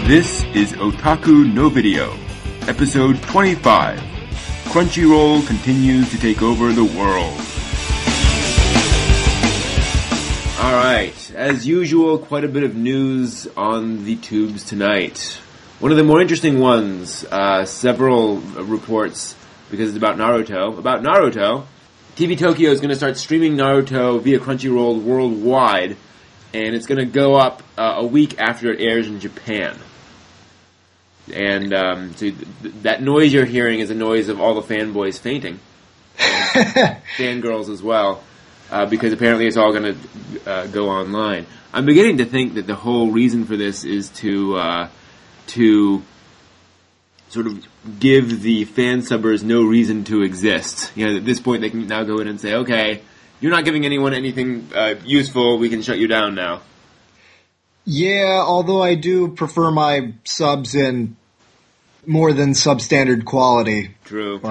This is Otaku no Video, episode 25. Crunchyroll continues to take over the world. Alright, as usual, quite a bit of news on the tubes tonight. One of the more interesting ones, several reports, because it's about Naruto. About Naruto, TV Tokyo is going to start streaming Naruto via Crunchyroll worldwide, and it's going to go up a week after it airs in Japan. And so that noise you're hearing is a noise of all the fanboys fainting. And fangirls as well, because apparently it's all going to go online. I'm beginning to think that the whole reason for this is to sort of give the fan subbers no reason to exist. You know, at this point they can now go in and say, okay, you're not giving anyone anything useful, we can shut you down now. Yeah, although I do prefer my subs in more than substandard quality. True.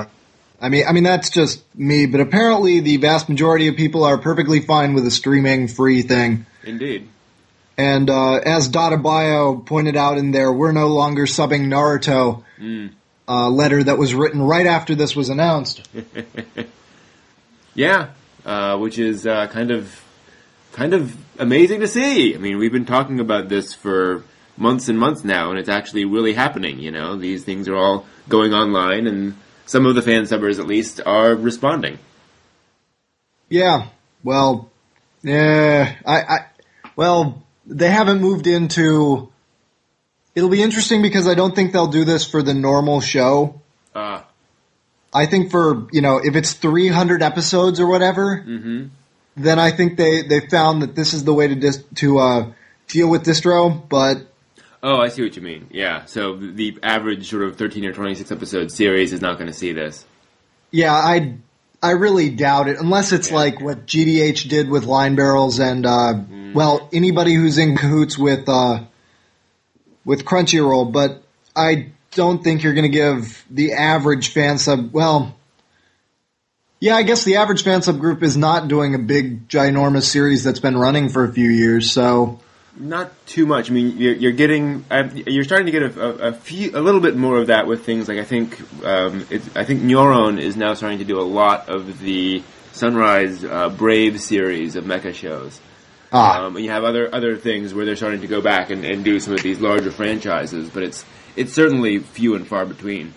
I mean that's just me, but apparently the vast majority of people are perfectly fine with a streaming free thing. Indeed. And as Data Bio pointed out in their "We're no longer subbing Naruto" letter that was written right after this was announced. Yeah, which is kind of amazing to see. I mean, we've been talking about this for months and months now, and it's actually really happening. You know, these things are all going online, and some of the fan subbers, at least, are responding. Yeah. Well, well, they haven't moved into. It'll be interesting because I don't think they'll do this for the normal show. I think for, if it's 300 episodes or whatever, then I think they found that this is the way to deal with distro, but... Oh, I see what you mean. Yeah, so the average sort of 13 or 26 episode series is not going to see this. Yeah, I really doubt it, unless it's like what GDH did with Line Barrels and, well, anybody who's in cahoots with Crunchyroll, but I don't think you're going to give the average fan sub... Well, yeah, I guess the average fan sub group is not doing a big, ginormous series that's been running for a few years, so... Not too much. I mean, you're starting to get a little bit more of that with things like I think Nyoron is now starting to do a lot of the Sunrise Brave series of mecha shows. And you have other things where they're starting to go back and do some of these larger franchises, but it's certainly few and far between.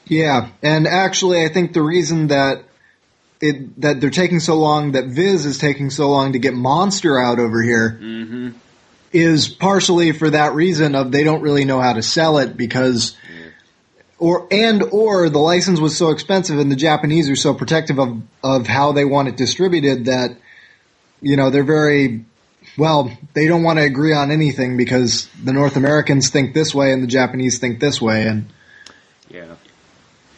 Yeah, and actually I think the reason that they're taking so long, that Viz is taking so long to get Monster out over here, is partially for that reason of they don't really know how to sell it because, or the license was so expensive and the Japanese are so protective of how they want it distributed that, they're very, they don't want to agree on anything because the North Americans think this way and the Japanese think this way. And yeah,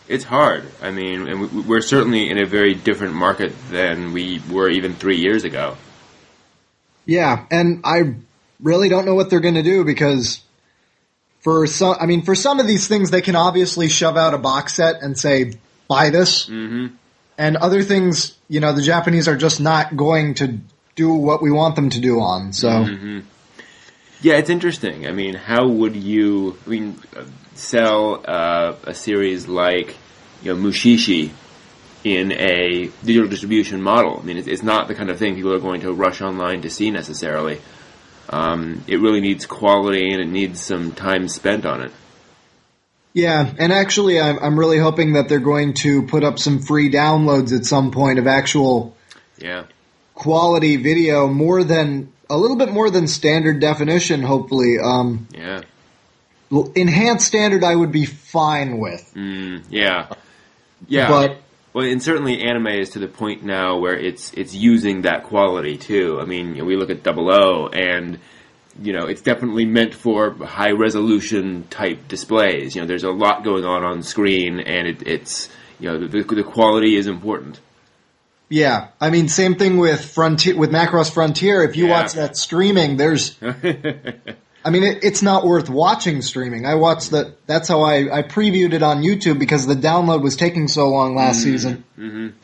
it's hard. I mean, and we're certainly in a very different market than we were even 3 years ago. Yeah, and I really don't know what they're going to do because for some of these things they can obviously shove out a box set and say, buy this. And other things, the Japanese are just not going to do what we want them to do on. So, yeah, it's interesting. I mean, how would you sell a series like Mushishi in a digital distribution model? I mean, it's not the kind of thing people are going to rush online to see necessarily. It really needs quality and it needs some time spent on it. Yeah, and actually I'm really hoping that they're going to put up some free downloads at some point of actual quality video, a little bit more than standard definition, hopefully. Enhanced standard I would be fine with. Yeah. But and certainly anime is to the point now where it's using that quality too. I mean, we look at 00 and it's definitely meant for high resolution type displays. There's a lot going on screen, and it's the quality is important. Yeah, I mean, same thing with Macross Frontier. If you watch that streaming, there's, I mean, it's not worth watching streaming. I watched that. That's how I previewed it on YouTube because the download was taking so long last season,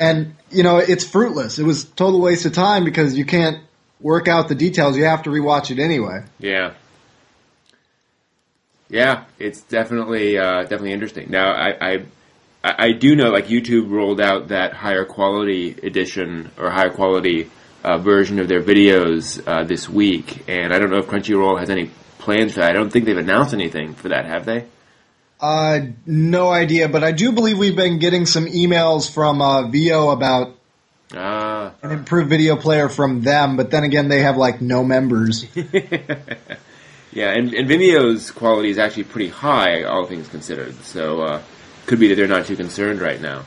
and it's fruitless. It was a total waste of time because you can't work out the details. You have to rewatch it anyway. Yeah. Yeah, it's definitely interesting. Now, I do know, like, YouTube rolled out that higher quality edition or higher quality version of their videos this week, and I don't know if Crunchyroll has any plans for that. I don't think they've announced anything for that, have they? No idea, but I do believe we've been getting some emails from VO about an improved video player from them, but then again, they have, like, no members. Yeah, and Vimeo's quality is actually pretty high, all things considered, so could be that they're not too concerned right now.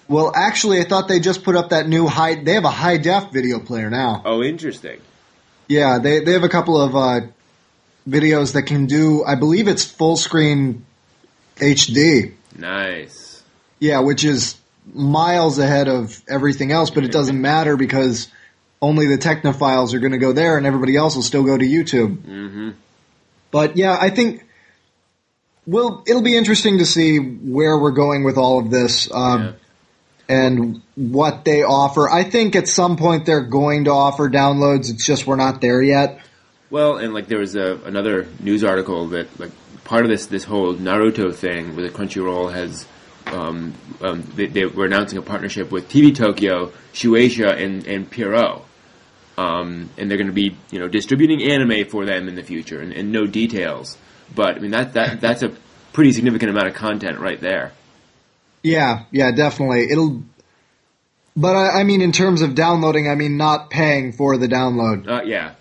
Well, actually, I thought they just put up that new they have a high-def video player now. Oh, interesting. Yeah, they have a couple of videos that can do, I believe it's full-screen HD. Nice. Yeah, which is miles ahead of everything else, but it doesn't matter because only the technophiles are going to go there and everybody else will still go to YouTube. Mm-hmm. But yeah, I think it'll be interesting to see where we're going with all of this and what they offer. I think at some point they're going to offer downloads. It's just we're not there yet. Well, and like there was another news article that like part of this whole Naruto thing where the Crunchyroll has they were announcing a partnership with TV Tokyo, Shueisha, and Pierrot. And they're going to be, distributing anime for them in the future, and no details. But I mean that's a pretty significant amount of content right there. Yeah, definitely. But I mean, in terms of downloading, I mean not paying for the download. Yeah.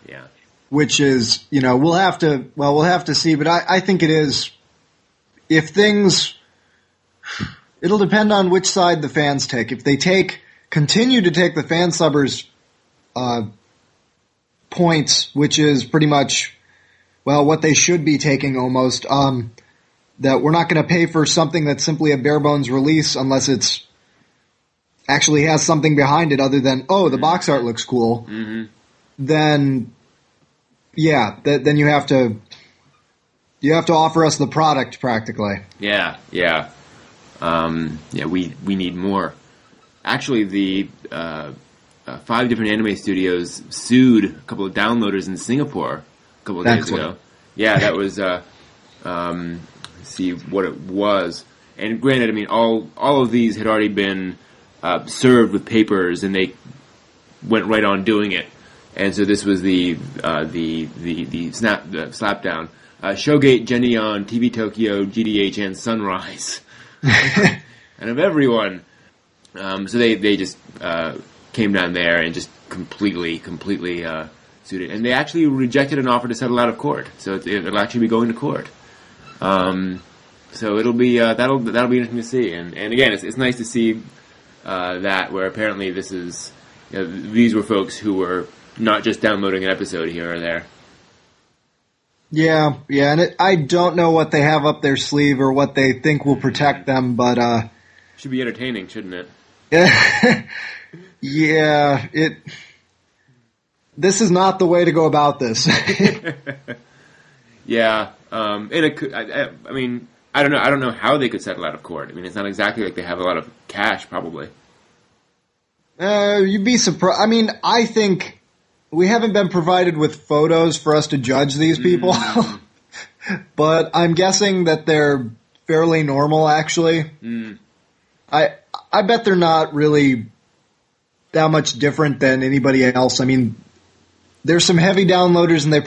Which is, we'll have to see. But I think it is. It'll depend on which side the fans take. If they continue to take the fan subbers points, which is pretty much, what they should be taking almost, that we're not going to pay for something that's simply a bare bones release unless it's actually has something behind it other than, the box art looks cool. Mm-hmm. Then, then you have to offer us the product practically. Yeah. We need more. Actually, the 5 different anime studios sued a couple of downloaders in Singapore a couple of days ago. Yeah, that was, let's see what it was. And granted, I mean, all of these had already been served with papers, and they went right on doing it. And so this was the slapdown. Showgate, Genion, TV Tokyo, GDH, and Sunrise. And of everyone. So they just came down there and just completely sued it. And they actually rejected an offer to settle out of court. So it'll actually be going to court. So it'll be that'll be interesting to see. And again, it's nice to see that where apparently this is these were folks who were not just downloading an episode here or there. Yeah, and I don't know what they have up their sleeve or what they think will protect them, but should be entertaining, shouldn't it? Yeah, this is not the way to go about this. Yeah, and it could. I mean, I don't know how they could settle out of court. I mean, it's not exactly like they have a lot of cash, probably. You'd be surprised. I mean, I think we haven't been provided with photos for us to judge these people, but I'm guessing that they're fairly normal, actually. I bet they're not really that much different than anybody else. I mean, there's some heavy downloaders, and they